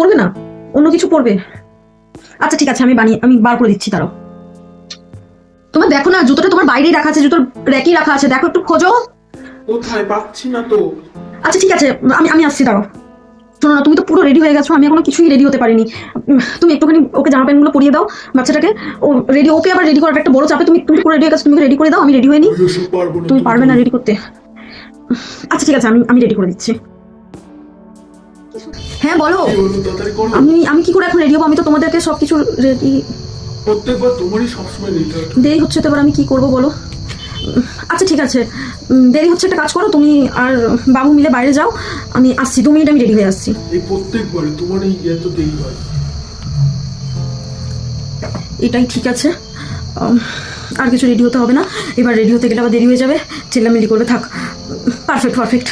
পরবে না, অন্য কিছু পরবে। আচ্ছা ঠিক আছে, আমি বার করে দিচ্ছি। তারও তোমার দেখো না, জুতোটা তোমার বাইরেই রাখা আছে, জুতোর র্যাকেই রাখা আছে, দেখো একটু খোঁজো। কোথায় পাচ্ছি না তো। আচ্ছা ঠিক আছে, আমি আসছি। দাঁড়াও, শোনো না, তুমি তো পুরো রেডি হয়ে গেছো, আমি এখনো কিছুই রেডি হতে পারিনি। তুমি একটুখানি ওকে জামা প্যান্টগুলো পরিয়ে দাও বাচ্চাটাকে। ও রেডি, ওকে আবার রেডি করার একটা বড় চাপে। তুমি তুমি পুরো রেডি হয়ে গেছো, তুমি রেডি করে দাও, আমি রেডি হয়ে নিই। এসব পারবো না, তুমি পারবে না রেডি করতে? আচ্ছা ঠিক আছে, আমি রেডি করে দিচ্ছি। হ্যাঁ বলো। কি হলো, তাড়াতাড়ি করো। আমি কি করে এখন রেডি হবো? আমি তো তোমাদেরকে সবকিছু রেডি। প্রত্যেকবার তোমারই সবসময় রেডি থাকে। দেরি হচ্ছে তো, এবার আমি কি করবো বলো? আচ্ছা ঠিক আছে, দেরি হচ্ছে, একটা কাজ করো, তুমি আর বাবু মিলে বাইরে যাও, আমি আসছি, 2 মিনিট আমি রেডি হয়ে আসছি। এই প্রত্যেকবারে তোমার এই এত দেরি হয়। এটাই ঠিক আছে, আর কিছু রেডি হতে হবে না। এবার রেডি হতে গেলে আবার দেরি হয়ে যাবে, চেল্লামিল্লি করবে। থাক, পারফেক্ট পারফেক্ট।